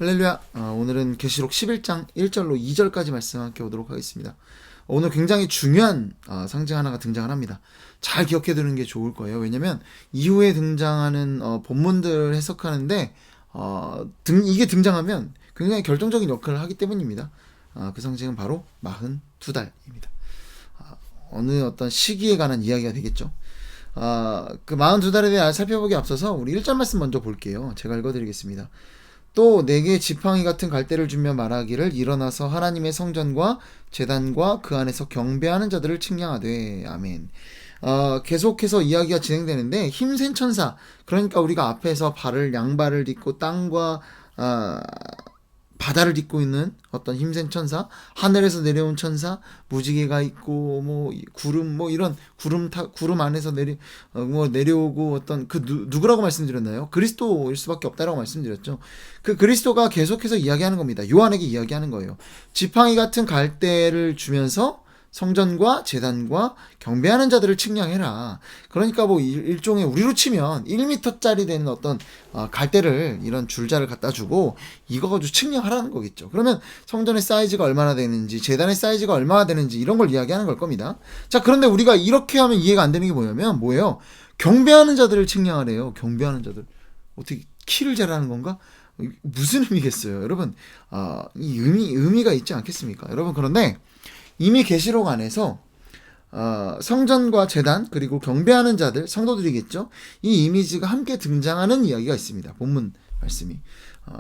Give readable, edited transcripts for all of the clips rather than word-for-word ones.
할렐루야. 오늘은 계시록 11장 1절로 2절까지 말씀 함께 보도록 하겠습니다. 오늘 굉장히 중요한 상징 하나가 등장을 합니다. 잘 기억해 두는 게 좋을 거예요. 왜냐면 이후에 등장하는 본문들을 해석하는데 이게 등장하면 굉장히 결정적인 역할을 하기 때문입니다. 그 상징은 바로 42달입니다. 어느 어떤 시기에 관한 이야기가 되겠죠. 그 42달에 대해 살펴보기 앞서서 우리 1절 말씀 먼저 볼게요. 제가 읽어드리겠습니다. 또 내게 지팡이 같은 갈대를 주며 말하기를 일어나서 하나님의 성전과 제단과 그 안에서 경배하는 자들을 측량하되. 아멘. 계속해서 이야기가 진행되는데 힘센 천사, 그러니까 우리가 앞에서 양발을 딛고 땅과 바다를 딛고 있는 어떤 힘센 천사, 하늘에서 내려온 천사, 무지개가 있고 구름 이런 구름 안에서 내려오고 어떤 누구라고 말씀드렸나요? 그리스도일 수밖에 없다라고 말씀드렸죠. 그 그리스도가 계속해서 이야기하는 겁니다. 요한에게 이야기하는 거예요. 지팡이 같은 갈대를 주면서 성전과 제단과 경배하는 자들을 측량해라. 그러니까 일종의 우리로 치면 1m짜리 되는 어떤 갈대를, 이런 줄자를 갖다 주고 이거 가지고 측량하라는 거겠죠. 그러면 성전의 사이즈가 얼마나 되는지, 제단의 사이즈가 얼마나 되는지 이런 걸 이야기하는 걸 겁니다. 자, 그런데 우리가 이렇게 하면 이해가 안 되는 게 뭐예요? 경배하는 자들을 측량하래요. 경배하는 자들. 어떻게 키를 재라는 건가? 무슨 의미겠어요? 여러분, 이 의미가 있지 않겠습니까? 여러분, 그런데 이미 계시록 안에서 성전과 제단 그리고 경배하는 자들, 성도들이겠죠. 이 이미지가 함께 등장하는 이야기가 있습니다. 본문 말씀이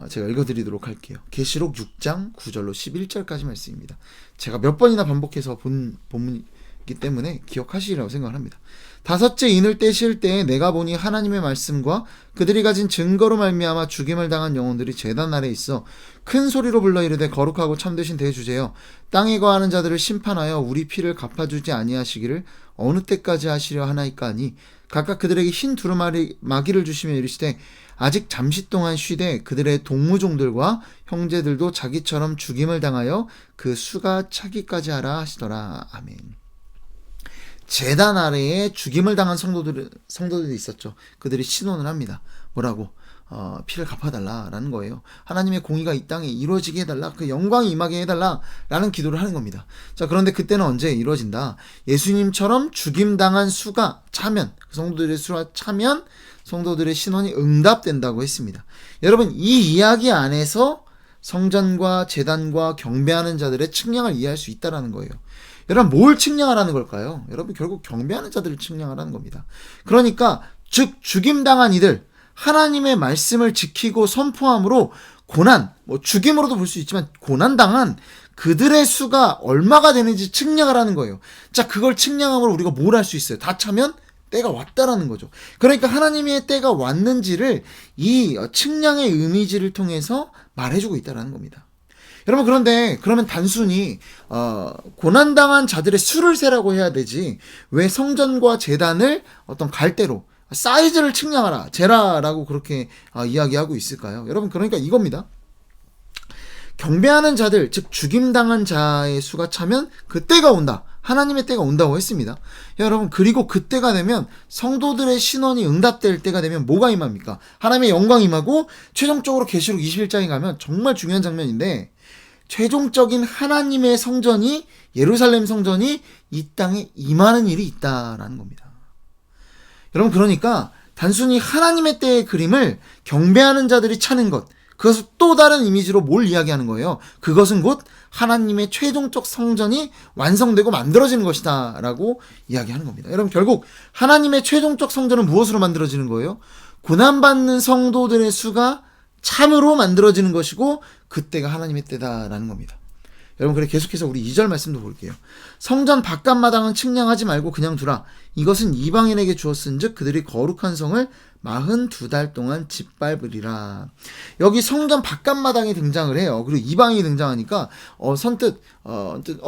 제가 읽어드리도록 할게요. 계시록 6장 9절로 11절까지 말씀입니다. 제가 몇 번이나 반복해서 본 본문이기 때문에 기억하시리라고 생각을 합니다. 다섯째 인을 떼실 때에 내가 보니 하나님의 말씀과 그들이 가진 증거로 말미암아 죽임을 당한 영혼들이 제단 아래 있어 큰 소리로 불러 이르되 거룩하고 참되신 대주제여, 땅에 거하는 자들을 심판하여 우리 피를 갚아주지 아니하시기를 어느 때까지 하시려 하나이까 하니, 각각 그들에게 흰 두루마기를 주시며 이르시되 아직 잠시 동안 쉬되 그들의 동무종들과 형제들도 자기처럼 죽임을 당하여 그 수가 차기까지 하라 하시더라. 아멘. 제단 아래에 죽임을 당한 성도들이 있었죠. 그들이 신원을 합니다. 뭐라고? 피를 갚아달라라는 거예요. 하나님의 공의가 이 땅에 이루어지게 해달라, 그 영광이 임하게 해달라라는 기도를 하는 겁니다. 자, 그런데 그때는 언제 이루어진다? 예수님처럼 죽임당한 수가 차면, 성도들의 수가 차면 성도들의 신원이 응답된다고 했습니다. 여러분, 이 이야기 안에서 성전과 제단과 경배하는 자들의 측량을 이해할 수 있다는 거예요. 여러분, 뭘 측량하라는 걸까요? 여러분, 결국 경배하는 자들을 측량하라는 겁니다. 그러니까 즉 죽임당한 이들, 하나님의 말씀을 지키고 선포함으로 고난, 죽임으로도 볼 수 있지만 고난당한 그들의 수가 얼마가 되는지 측량하라는 거예요. 자, 그걸 측량함으로 우리가 뭘 할 수 있어요? 다 차면 때가 왔다라는 거죠. 그러니까 하나님의 때가 왔는지를 이 측량의 이미지를 통해서 말해주고 있다라는 겁니다. 여러분, 그러면 단순히 고난당한 자들의 수를 세라고 해야 되지, 왜 성전과 제단을 어떤 갈대로 사이즈를 측량하라, 재라라고 그렇게 이야기하고 있을까요? 여러분, 그러니까 이겁니다. 경배하는 자들, 즉 죽임당한 자의 수가 차면 그때가 온다, 하나님의 때가 온다고 했습니다. 여러분, 그리고 그때가 되면 성도들의 신원이 응답될 때가 되면 뭐가 임합니까? 하나님의 영광이 임하고, 최종적으로 계시록 21장에 가면 정말 중요한 장면인데, 최종적인 하나님의 성전이, 예루살렘 성전이 이 땅에 임하는 일이 있다라는 겁니다. 여러분, 그러니까 단순히 하나님의 때의 그림을 경배하는 자들이 차는 것, 그것을 또 다른 이미지로 뭘 이야기하는 거예요? 그것은 곧 하나님의 최종적 성전이 완성되고 만들어지는 것이다 라고 이야기하는 겁니다. 여러분, 결국 하나님의 최종적 성전은 무엇으로 만들어지는 거예요? 고난받는 성도들의 수가 참으로 만들어지는 것이고, 그때가 하나님의 때다라는 겁니다. 여러분, 그래 계속해서 우리 2절 말씀도 볼게요. 성전 바깥마당은 측량하지 말고 그냥 두라. 이것은 이방인에게 주었은즉 그들이 거룩한 성을 42달 동안 짓밟으리라. 여기 성전 바깥마당이 등장을 해요. 그리고 이방인이 등장하니까 선뜻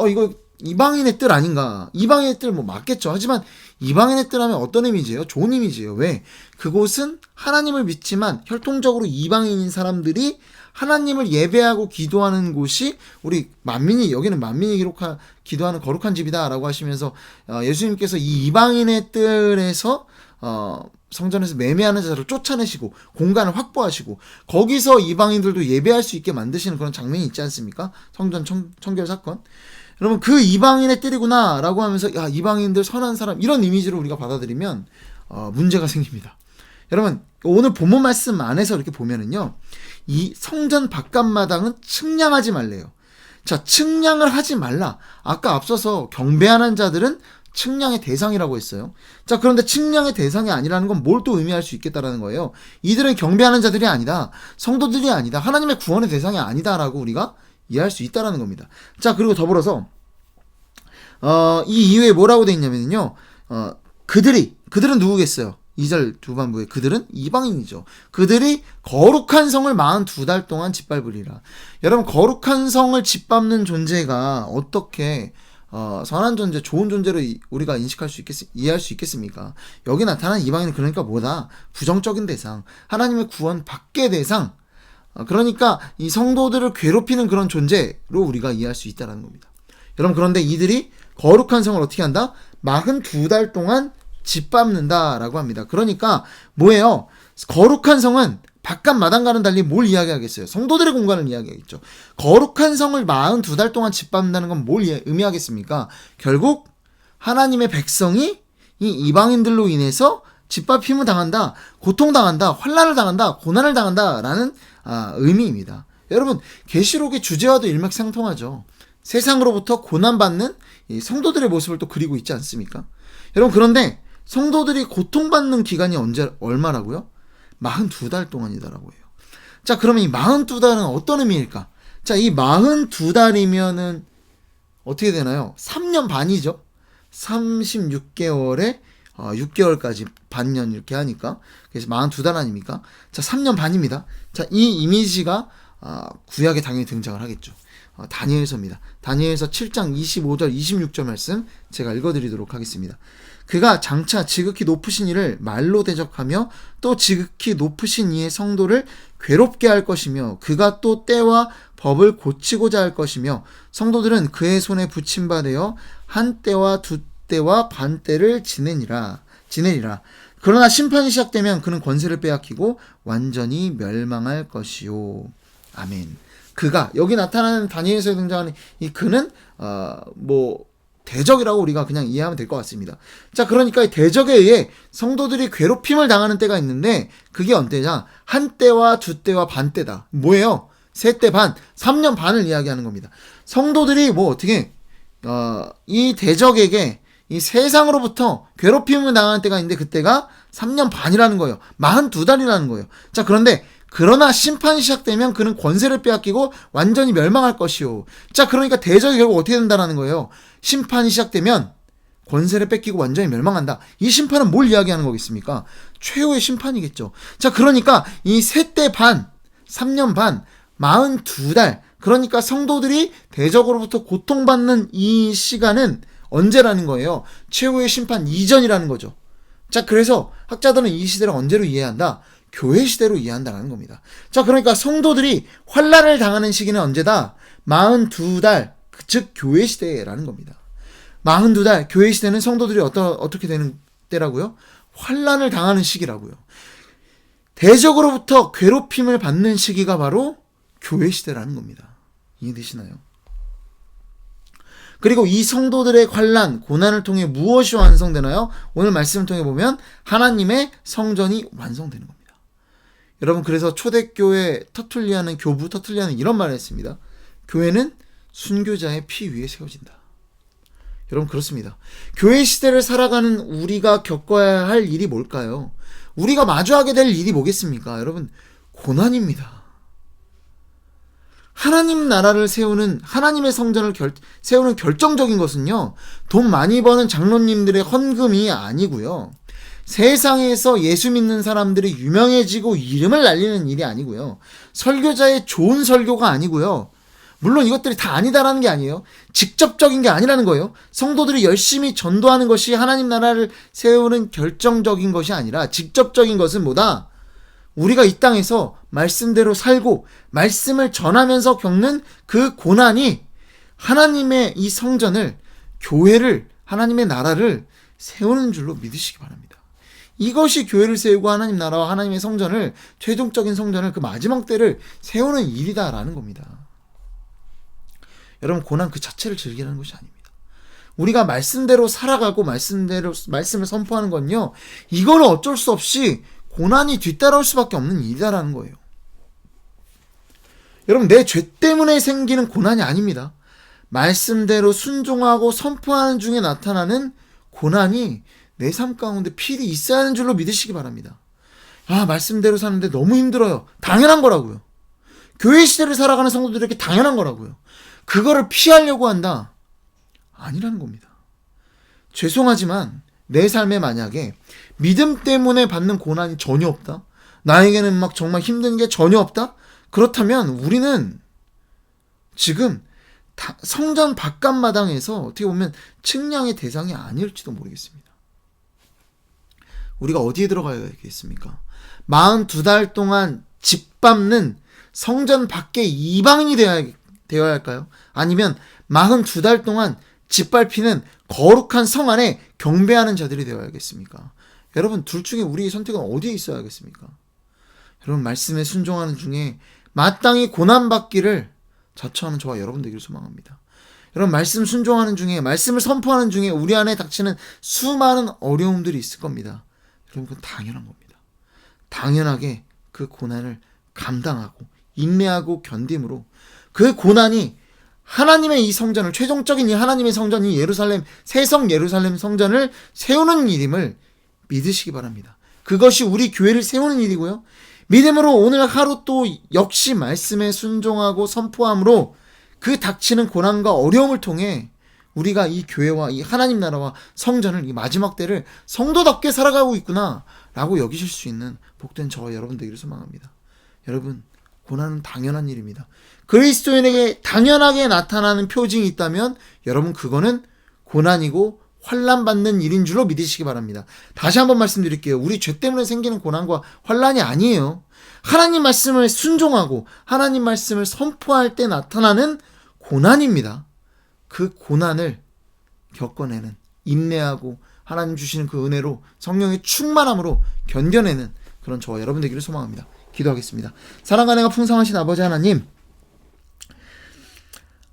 이거 이방인의 뜰 아닌가? 이방인의 뜰 맞겠죠. 하지만 이방인의 뜰 하면 어떤 이미지예요? 좋은 이미지예요. 왜? 그곳은 하나님을 믿지만 혈통적으로 이방인인 사람들이 하나님을 예배하고 기도하는 곳이, 우리 여기는 만민이 기도하는 거룩한 집이다 라고 하시면서 예수님께서 이 이방인의 뜰에서 성전에서 매매하는 자들을 쫓아내시고 공간을 확보하시고 거기서 이방인들도 예배할 수 있게 만드시는 그런 장면이 있지 않습니까? 성전 청결 사건. 여러분 그 이방인의 뜰이구나 라고 하면서 야 이방인들 선한 사람 이런 이미지로 우리가 받아들이면 문제가 생깁니다. 여러분 오늘 본문 말씀 안에서 이렇게 보면은요 이 성전 바깥마당은 측량하지 말래요. 자 측량을 하지 말라. 아까 앞서서 경배하는 자들은 측량의 대상이라고 했어요. 자 그런데 측량의 대상이 아니라는 건 뭘 또 의미할 수 있겠다라는 거예요. 이들은 경배하는 자들이 아니다. 성도들이 아니다. 하나님의 구원의 대상이 아니다라고 우리가 이해할 수 있다라는 겁니다. 자 그리고 더불어서 이 이후에 뭐라고 돼 있냐면요 그들은 누구겠어요? 2절 후반부에 그들은 이방인이죠. 그들이 거룩한 성을 42달 동안 짓밟으리라. 여러분 거룩한 성을 짓밟는 존재가 어떻게 선한 존재, 좋은 존재로 우리가 이해할 수 있겠습니까? 여기 나타난 이방인은 그러니까 뭐다? 부정적인 대상, 하나님의 구원 밖의 대상, 그러니까 이 성도들을 괴롭히는 그런 존재로 우리가 이해할 수 있다는 겁니다. 여러분 그런데 이들이 거룩한 성을 어떻게 한다? 42달 동안 짓밟는다라고 합니다. 그러니까 뭐예요? 거룩한 성은 바깥 마당과는 달리 뭘 이야기하겠어요? 성도들의 공간을 이야기하겠죠. 거룩한 성을 42달 동안 짓밟는다는 건 뭘 의미하겠습니까? 결국 하나님의 백성이 이 이방인들로 인해서 짓밟힘을 당한다, 고통당한다, 환난을 당한다, 고난을 당한다라는 의미입니다. 여러분 계시록의 주제와도 일맥상통하죠. 세상으로부터 고난받는 이 성도들의 모습을 또 그리고 있지 않습니까? 여러분 그런데 성도들이 고통받는 기간이 얼마라고요? 42달 동안이다라고 해요. 자 그러면 이 42달은 어떤 의미일까? 자 이 42달이면은 어떻게 되나요? 3년 반이죠. 36개월에 6개월까지 반년 이렇게 하니까 그래서 42달 아닙니까? 자 3년 반입니다. 자 이 이미지가 구약에 당연히 등장을 하겠죠. 다니엘서입니다. 다니엘서 7장 25절 26절 말씀 제가 읽어드리도록 하겠습니다. 그가 장차 지극히 높으신 이를 말로 대적하며 또 지극히 높으신 이의 성도를 괴롭게 할 것이며 그가 또 때와 법을 고치고자 할 것이며 성도들은 그의 손에 붙임받아 한 때와 두 때와 반 때를 지내리라. 그러나 심판이 시작되면 그는 권세를 빼앗기고 완전히 멸망할 것이요. 아멘. 그가 여기 나타나는 다니엘서에 등장하는 이 그는 대적이라고 우리가 그냥 이해하면 될 것 같습니다. 자 그러니까 이 대적에 의해 성도들이 괴롭힘을 당하는 때가 있는데 그게 언제냐? 한 때와 두 때와 반 때다. 뭐예요? 세 때 반, 3년 반을 이야기하는 겁니다. 성도들이 어떻게 이 대적에게 이 세상으로부터 괴롭힘을 당하는 때가 있는데 그때가 3년 반이라는 거예요. 42달이라는 거예요. 자 그러나 심판이 시작되면 그는 권세를 빼앗기고 완전히 멸망할 것이요. 자 그러니까 대적이 결국 어떻게 된다는 거예요? 심판이 시작되면 권세를 뺏기고 완전히 멸망한다. 이 심판은 뭘 이야기하는 거겠습니까? 최후의 심판이겠죠. 자 그러니까 이 세 때 반, 3년 반, 42달 그러니까 성도들이 대적으로부터 고통받는 이 시간은 언제라는 거예요? 최후의 심판 이전이라는 거죠. 자 그래서 학자들은 이 시대를 언제로 이해한다? 교회 시대로 이해한다는 겁니다. 자 그러니까 성도들이 환난을 당하는 시기는 언제다? 42달 즉 교회 시대라는 겁니다. 42달 교회 시대는 성도들이 어떻게 되는 때라고요? 환난을 당하는 시기라고요. 대적으로부터 괴롭힘을 받는 시기가 바로 교회 시대라는 겁니다. 이해되시나요? 그리고 이 성도들의 환난, 고난을 통해 무엇이 완성되나요? 오늘 말씀을 통해 보면 하나님의 성전이 완성되는 겁니다. 여러분 그래서 초대교회 교부 터툴리아는 이런 말을 했습니다. 교회는 순교자의 피 위에 세워진다. 여러분 그렇습니다. 교회 시대를 살아가는 우리가 겪어야 할 일이 뭘까요? 우리가 마주하게 될 일이 뭐겠습니까? 여러분 고난입니다. 하나님 나라를 세우는 하나님의 성전을 세우는 결정적인 것은요. 돈 많이 버는 장로님들의 헌금이 아니고요. 세상에서 예수 믿는 사람들이 유명해지고 이름을 날리는 일이 아니고요. 설교자의 좋은 설교가 아니고요. 물론 이것들이 다 아니다라는 게 아니에요. 직접적인 게 아니라는 거예요. 성도들이 열심히 전도하는 것이 하나님 나라를 세우는 결정적인 것이 아니라 직접적인 것은 뭐다? 우리가 이 땅에서 말씀대로 살고 말씀을 전하면서 겪는 그 고난이 하나님의 이 성전을, 교회를, 하나님의 나라를 세우는 줄로 믿으시기 바랍니다. 이것이 교회를 세우고 하나님 나라와 하나님의 성전을, 최종적인 성전을, 그 마지막 때를 세우는 일이다라는 겁니다. 여러분, 고난 그 자체를 즐기라는 것이 아닙니다. 우리가 말씀대로 살아가고 말씀을 선포하는 건요, 이거는 어쩔 수 없이 고난이 뒤따라올 수밖에 없는 일이다라는 거예요. 여러분, 내 죄 때문에 생기는 고난이 아닙니다. 말씀대로 순종하고 선포하는 중에 나타나는 고난이 내 삶 가운데 필히 있어야 하는 줄로 믿으시기 바랍니다. 말씀대로 사는데 너무 힘들어요. 당연한 거라고요. 교회 시대를 살아가는 성도들에게 당연한 거라고요. 그거를 피하려고 한다? 아니라는 겁니다. 죄송하지만 내 삶에 만약에 믿음 때문에 받는 고난이 전혀 없다? 나에게는 막 정말 힘든 게 전혀 없다? 그렇다면 우리는 지금 성전 바깥마당에서 어떻게 보면 측량의 대상이 아닐지도 모르겠습니다. 우리가 어디에 들어가야겠습니까? 42달 동안 집 밟는 성전 밖에 이방인이 되어야 할까요? 아니면 42달 동안 집 밟히는 거룩한 성 안에 경배하는 자들이 되어야겠습니까? 여러분, 둘 중에 우리의 선택은 어디에 있어야겠습니까? 여러분, 말씀에 순종하는 중에 마땅히 고난받기를 자처하는 저와 여러분 되기를 소망합니다. 여러분, 말씀 순종하는 중에, 말씀을 선포하는 중에 우리 안에 닥치는 수많은 어려움들이 있을 겁니다. 여러분, 그건 당연한 겁니다. 당연하게 그 고난을 감당하고 인내하고 견딤으로 그 고난이 하나님의 이 성전을, 최종적인 이 하나님의 성전, 이 예루살렘, 새성 예루살렘 성전을 세우는 일임을 믿으시기 바랍니다. 그것이 우리 교회를 세우는 일이고요. 믿음으로 오늘 하루 또 역시 말씀에 순종하고 선포함으로 그 닥치는 고난과 어려움을 통해 우리가 이 교회와 이 하나님 나라와 성전을, 이 마지막 때를 성도답게 살아가고 있구나 라고 여기실 수 있는 복된 저와 여러분 되기를 소망합니다. 여러분, 고난은 당연한 일입니다. 그리스도인에게 당연하게 나타나는 표징이 있다면 여러분, 그거는 고난이고 환난받는 일인 줄로 믿으시기 바랍니다. 다시 한번 말씀드릴게요. 우리 죄 때문에 생기는 고난과 환난이 아니에요. 하나님 말씀을 순종하고 하나님 말씀을 선포할 때 나타나는 고난입니다. 그 고난을 겪어내는, 인내하고 하나님 주시는 그 은혜로, 성령의 충만함으로 견뎌내는 그런 저와 여러분 되기를 소망합니다. 기도하겠습니다. 사랑과 은혜가 풍성하신 아버지 하나님,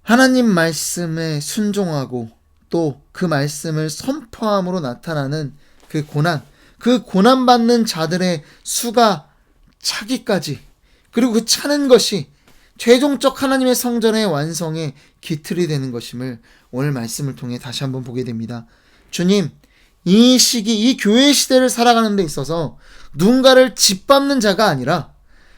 하나님 말씀에 순종하고 또 그 말씀을 선포함으로 나타나는 그 고난받는 자들의 수가 차기까지, 그리고 그 차는 것이 최종적 하나님의 성전의 완성의 기틀이 되는 것임을 오늘 말씀을 통해 다시 한번 보게 됩니다. 주님, 이 시기, 이 교회 시대를 살아가는 데 있어서 누군가를 짓밟는 자가 아니라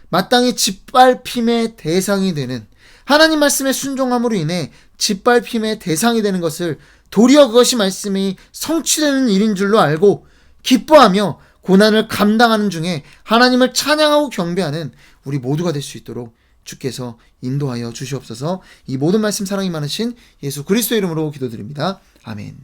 마땅히 짓밟힘의 대상이 되는, 하나님 말씀에 순종함으로 인해 짓밟힘의 대상이 되는 것을, 도리어 그것이 말씀이 성취되는 일인 줄로 알고 기뻐하며 고난을 감당하는 중에 하나님을 찬양하고 경배하는 우리 모두가 될 수 있도록 주께서 인도하여 주시옵소서. 이 모든 말씀 사랑이 많으신 예수 그리스도의 이름으로 기도드립니다. 아멘.